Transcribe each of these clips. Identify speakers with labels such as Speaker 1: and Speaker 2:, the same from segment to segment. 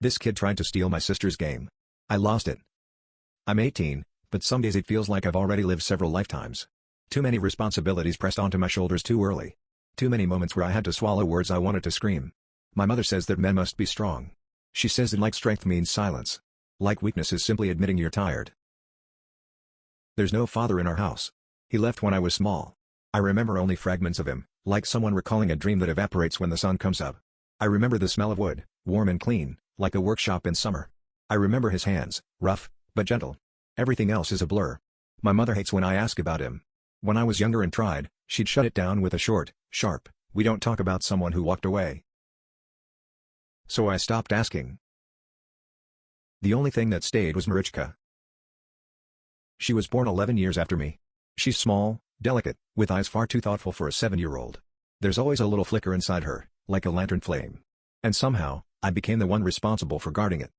Speaker 1: This kid tried to steal my sister's game. I lost it. I'm 18, but some days it feels like I've already lived several lifetimes. Too many responsibilities pressed onto my shoulders too early. Too many moments where I had to swallow words I wanted to scream. My mother says that men must be strong. She says that like strength means silence. Like weakness is simply admitting you're tired. There's no father in our house. He left when I was small. I remember only fragments of him, like someone recalling a dream that evaporates when the sun comes up. I remember the smell of wood, warm and clean, like a workshop in summer. I remember his hands, rough, but gentle. Everything else is a blur. My mother hates when I ask about him. When I was younger and tried, she'd shut it down with a short, sharp, "We don't talk about someone who walked away." So I stopped asking. The only thing that stayed was Marichka. She was born 11 years after me. She's small, delicate, with eyes far too thoughtful for a 7-year-old. There's always a little flicker inside her, like a lantern flame. And somehow, I became the one responsible for guarding it.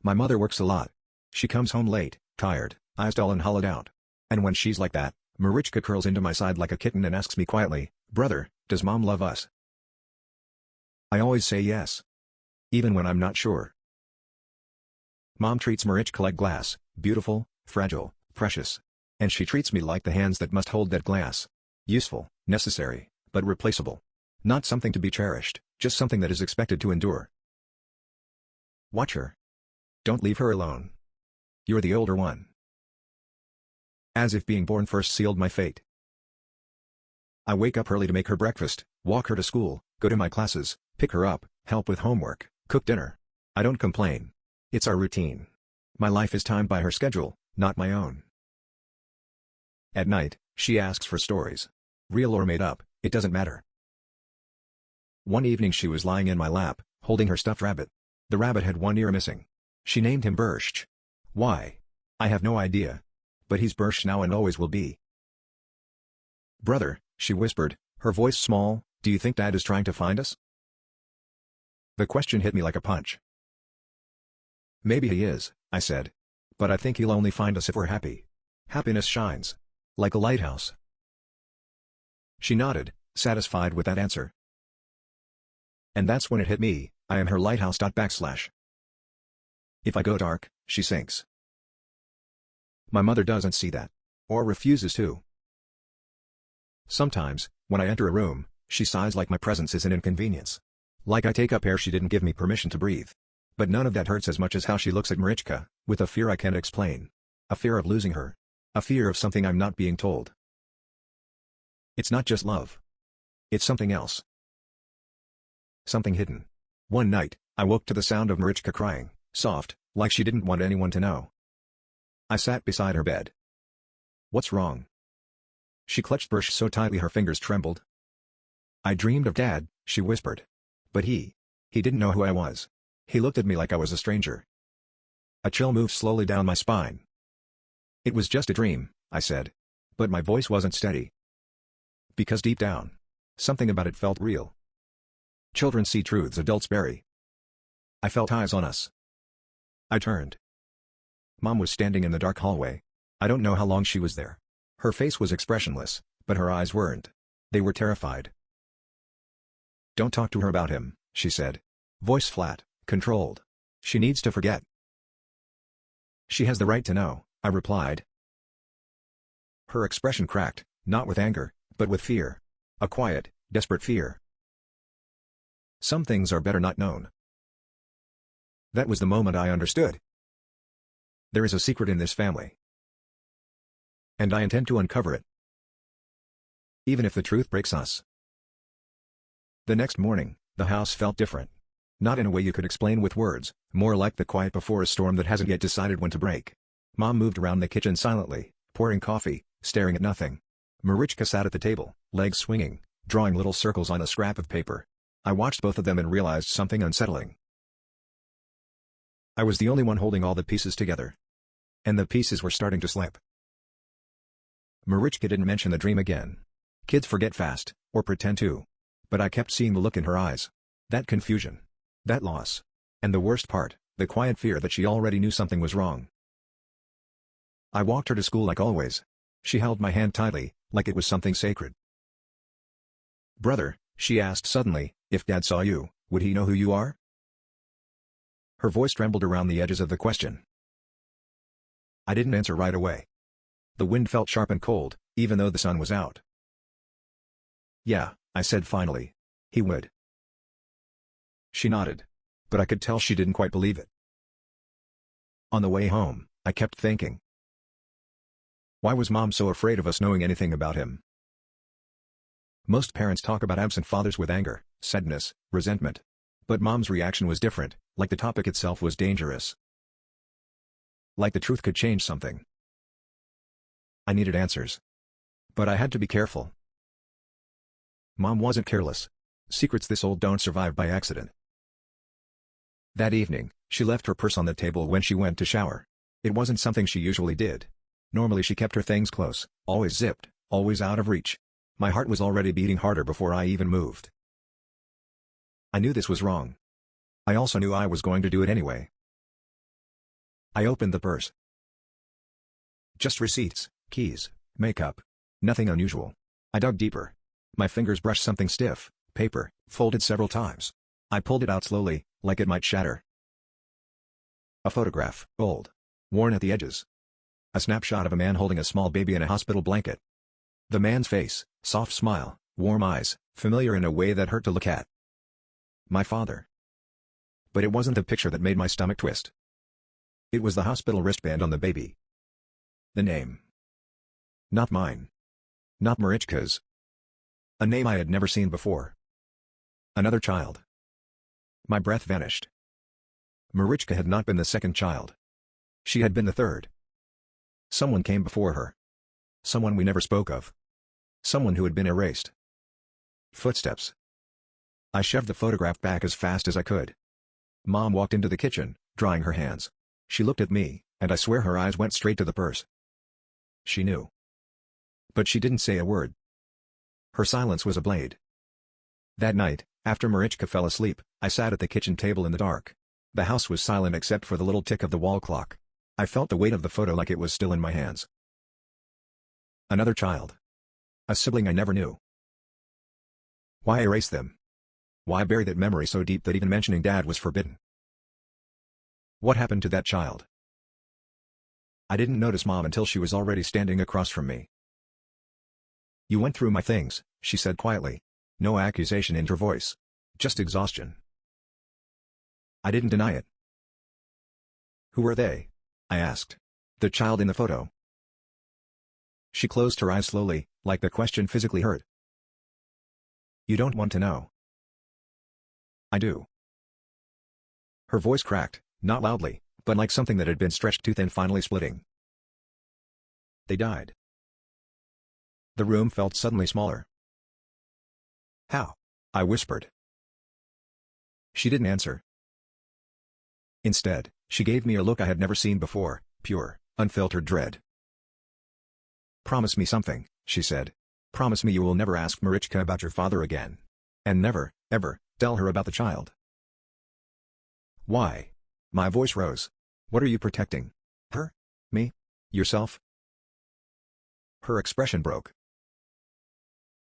Speaker 1: My mother works a lot. She comes home late, tired, eyes dull and hollowed out. And when she's like that, Marichka curls into my side like a kitten and asks me quietly, "Brother, does Mom love us?" I always say yes. Even when I'm not sure. Mom treats Marichka like glass, beautiful, fragile, precious. And she treats me like the hands that must hold that glass. Useful, necessary, but replaceable. Not something to be cherished, just something that is expected to endure. Watch her. Don't leave her alone. You're the older one. As if being born first sealed my fate. I wake up early to make her breakfast, walk her to school, go to my classes, pick her up, help with homework, cook dinner. I don't complain. It's our routine. My life is timed by her schedule, not my own. At night, she asks for stories. Real or made up, it doesn't matter. One evening she was lying in my lap, holding her stuffed rabbit. The rabbit had one ear missing. She named him Borscht. Why? I have no idea. But he's Borscht now and always will be. "Brother," she whispered, her voice small, "do you think Dad is trying to find us?" The question hit me like a punch. "Maybe he is," I said. "But I think he'll only find us if we're happy. Happiness shines. Like a lighthouse." She nodded, satisfied with that answer. And that's when it hit me, I am her lighthouse. If I go dark, she sinks. My mother doesn't see that. Or refuses to. Sometimes, when I enter a room, she sighs like my presence is an inconvenience. Like I take up air she didn't give me permission to breathe. But none of that hurts as much as how she looks at Marichka, with a fear I can't explain. A fear of losing her. A fear of something I'm not being told. It's not just love. It's something else. Something hidden. One night, I woke to the sound of Marichka crying, soft, like she didn't want anyone to know. I sat beside her bed. "What's wrong?" She clutched Borscht so tightly her fingers trembled. "I dreamed of Dad," she whispered. "But he didn't know who I was. He looked at me like I was a stranger." A chill moved slowly down my spine. "It was just a dream," I said. But my voice wasn't steady. Because deep down, something about it felt real. Children see truths adults bury. I felt eyes on us. I turned. Mom was standing in the dark hallway. I don't know how long she was there. Her face was expressionless, but her eyes weren't. They were terrified. "Don't talk to her about him," she said. Voice flat, controlled. "She needs to forget." "She has the right to know," I replied. Her expression cracked, not with anger, but with fear. A quiet, desperate fear. Some things are better not known. That was the moment I understood. There is a secret in this family. And I intend to uncover it. Even if the truth breaks us. The next morning, the house felt different. Not in a way you could explain with words, more like the quiet before a storm that hasn't yet decided when to break. Mom moved around the kitchen silently, pouring coffee, staring at nothing. Marichka sat at the table, legs swinging, drawing little circles on a scrap of paper. I watched both of them and realized something unsettling. I was the only one holding all the pieces together. And the pieces were starting to slip. Marichka didn't mention the dream again. Kids forget fast, or pretend to. But I kept seeing the look in her eyes. That confusion. That loss. And the worst part, the quiet fear that she already knew something was wrong. I walked her to school like always. She held my hand tightly, like it was something sacred. "Brother," she asked suddenly, "if Dad saw you, would he know who you are?" Her voice trembled around the edges of the question. I didn't answer right away. The wind felt sharp and cold, even though the sun was out. Yeah, I said finally. He would. She nodded. But I could tell she didn't quite believe it. On the way home, I kept thinking. Why was Mom so afraid of us knowing anything about him? Most parents talk about absent fathers with anger, sadness, resentment. But Mom's reaction was different, like the topic itself was dangerous. Like the truth could change something. I needed answers. But I had to be careful. Mom wasn't careless. Secrets this old don't survive by accident. That evening, she left her purse on the table when she went to shower. It wasn't something she usually did. Normally she kept her things close, always zipped, always out of reach. My heart was already beating harder before I even moved. I knew this was wrong. I also knew I was going to do it anyway. I opened the purse. Just receipts, keys, makeup. Nothing unusual. I dug deeper. My fingers brushed something stiff, paper, folded several times. I pulled it out slowly, like it might shatter. A photograph, old. Worn at the edges. A snapshot of a man holding a small baby in a hospital blanket. The man's face, soft smile, warm eyes, familiar in a way that hurt to look at. My father. But it wasn't the picture that made my stomach twist. It was the hospital wristband on the baby. The name. Not mine. Not Marichka's. A name I had never seen before. Another child. My breath vanished. Marichka had not been the second child. She had been the third. Someone came before her. Someone we never spoke of. Someone who had been erased. Footsteps. I shoved the photograph back as fast as I could. Mom walked into the kitchen, drying her hands. She looked at me, and I swear her eyes went straight to the purse. She knew. But she didn't say a word. Her silence was a blade. That night, after Marichka fell asleep, I sat at the kitchen table in the dark. The house was silent except for the little tick of the wall clock. I felt the weight of the photo like it was still in my hands. Another child. A sibling I never knew. Why erase them? Why bury that memory so deep that even mentioning Dad was forbidden? What happened to that child? I didn't notice Mom until she was already standing across from me. You went through my things, she said quietly. No accusation in her voice. Just exhaustion. I didn't deny it. Who were they? I asked. The child in the photo. She closed her eyes slowly, like the question physically hurt. You don't want to know. I do. Her voice cracked, not loudly, but like something that had been stretched too thin finally splitting. They died. The room felt suddenly smaller. How? I whispered. She didn't answer. Instead, she gave me a look I had never seen before, pure, unfiltered dread. Promise me something, she said. Promise me you will never ask Marichka about your father again. And never, ever, tell her about the child. Why? My voice rose. What are you protecting? Her? Me? Yourself? Her expression broke.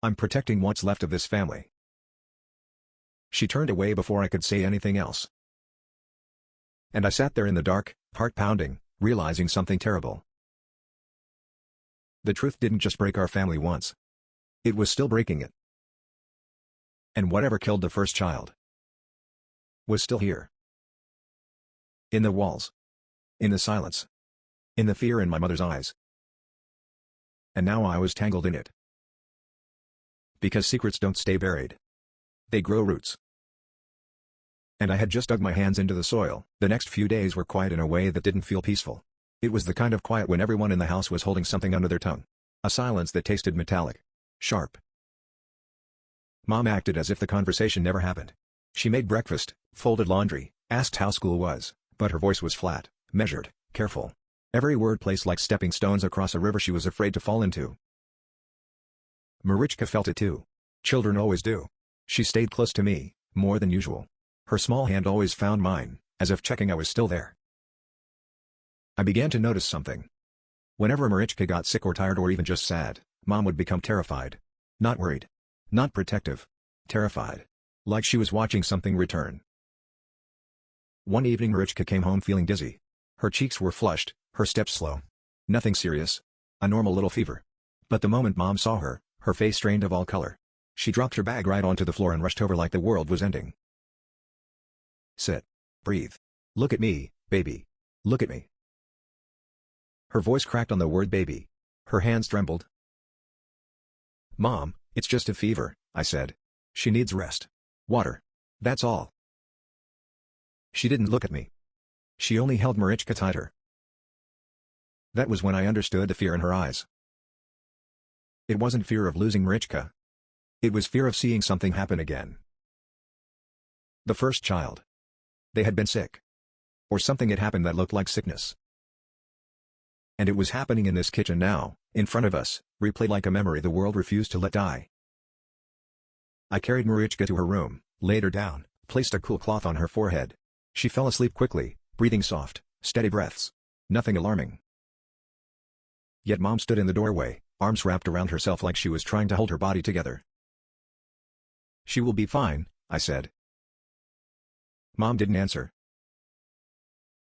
Speaker 1: I'm protecting what's left of this family. She turned away before I could say anything else. And I sat there in the dark, heart pounding, realizing something terrible. The truth didn't just break our family once. It was still breaking it. And whatever killed the first child was still here. In the walls. In the silence. In the fear in my mother's eyes. And now I was tangled in it. Because secrets don't stay buried. They grow roots. And I had just dug my hands into the soil. The next few days were quiet in a way that didn't feel peaceful. It was the kind of quiet when everyone in the house was holding something under their tongue. A silence that tasted metallic. Sharp. Mom acted as if the conversation never happened. She made breakfast, folded laundry, asked how school was, but her voice was flat, measured, careful. Every word placed like stepping stones across a river she was afraid to fall into. Marichka felt it too. Children always do. She stayed close to me, more than usual. Her small hand always found mine, as if checking I was still there. I began to notice something. Whenever Marichka got sick or tired or even just sad, Mom would become terrified. Not worried. Not protective. Terrified. Like she was watching something return. One evening Marichka came home feeling dizzy. Her cheeks were flushed, her steps slow. Nothing serious. A normal little fever. But the moment Mom saw her, her face strained of all color. She dropped her bag right onto the floor and rushed over like the world was ending. Sit. Breathe. Look at me, baby. Look at me. Her voice cracked on the word baby. Her hands trembled. Mom, it's just a fever, I said. She needs rest. Water. That's all. She didn't look at me. She only held Marichka tighter. That was when I understood the fear in her eyes. It wasn't fear of losing Marichka. It was fear of seeing something happen again. The first child. They had been sick. Or something had happened that looked like sickness. And it was happening in this kitchen now, in front of us, replayed like a memory the world refused to let die. I carried Marichka to her room, laid her down, placed a cool cloth on her forehead. She fell asleep quickly, breathing soft, steady breaths. Nothing alarming. Yet Mom stood in the doorway, arms wrapped around herself like she was trying to hold her body together. She will be fine, I said. Mom didn't answer.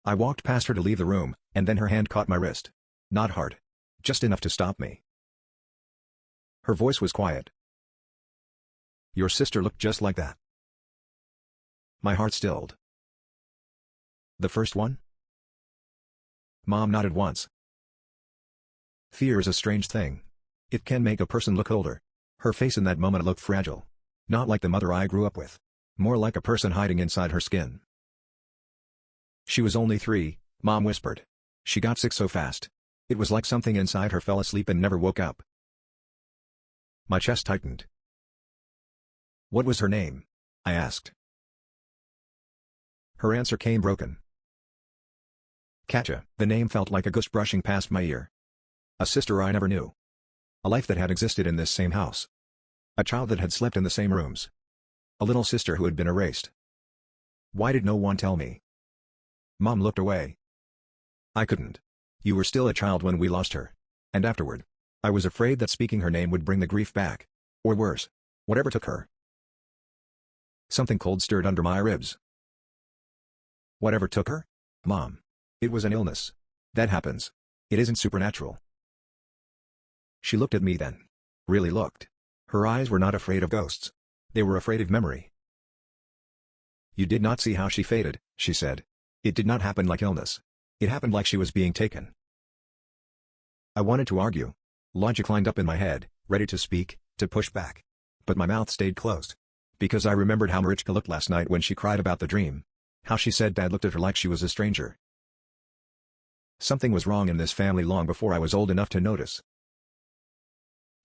Speaker 1: I walked past her to leave the room, and then her hand caught my wrist. Not hard. Just enough to stop me. Her voice was quiet. Your sister looked just like that. My heart stilled. The first one? Mom nodded once. Fear is a strange thing. It can make a person look older. Her face in that moment looked fragile. Not like the mother I grew up with. More like a person hiding inside her skin. She was only 3, Mom whispered. She got sick so fast. It was like something inside her fell asleep and never woke up. My chest tightened. What was her name? I asked. Her answer came broken. Katja. The name felt like a ghost brushing past my ear. A sister I never knew. A life that had existed in this same house. A child that had slept in the same rooms. A little sister who had been erased. Why did no one tell me? Mom looked away. I couldn't. You were still a child when we lost her. And afterward. I was afraid that speaking her name would bring the grief back. Or worse. Whatever took her. Something cold stirred under my ribs. Whatever took her? Mom. It was an illness. That happens. It isn't supernatural. She looked at me then. Really looked. Her eyes were not afraid of ghosts. They were afraid of memory. You did not see how she faded, she said. It did not happen like illness. It happened like she was being taken. I wanted to argue. Logic lined up in my head, ready to speak, to push back. But my mouth stayed closed. Because I remembered how Marichka looked last night when she cried about the dream. How she said Dad looked at her like she was a stranger. Something was wrong in this family long before I was old enough to notice.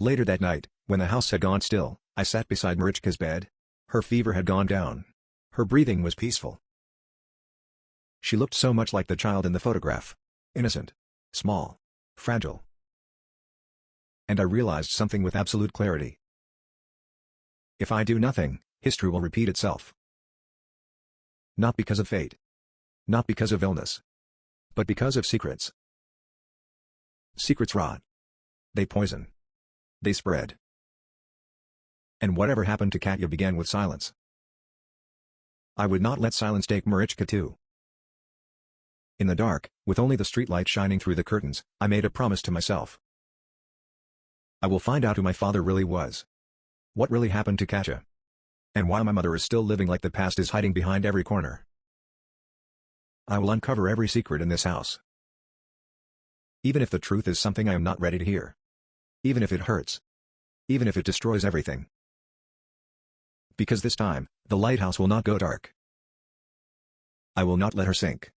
Speaker 1: Later that night, when the house had gone still, I sat beside Marichka's bed. Her fever had gone down. Her breathing was peaceful. She looked so much like the child in the photograph. Innocent. Small. Fragile. And I realized something with absolute clarity. If I do nothing, history will repeat itself. Not because of fate. Not because of illness. But because of secrets. Secrets rot. They poison. They spread. And whatever happened to Katya began with silence. I would not let silence take Marichka too. In the dark, with only the streetlight shining through the curtains, I made a promise to myself. I will find out who my father really was. What really happened to Katya. And why my mother is still living like the past is hiding behind every corner. I will uncover every secret in this house. Even if the truth is something I am not ready to hear. Even if it hurts. Even if it destroys everything. Because this time, the lighthouse will not go dark. I will not let her sink.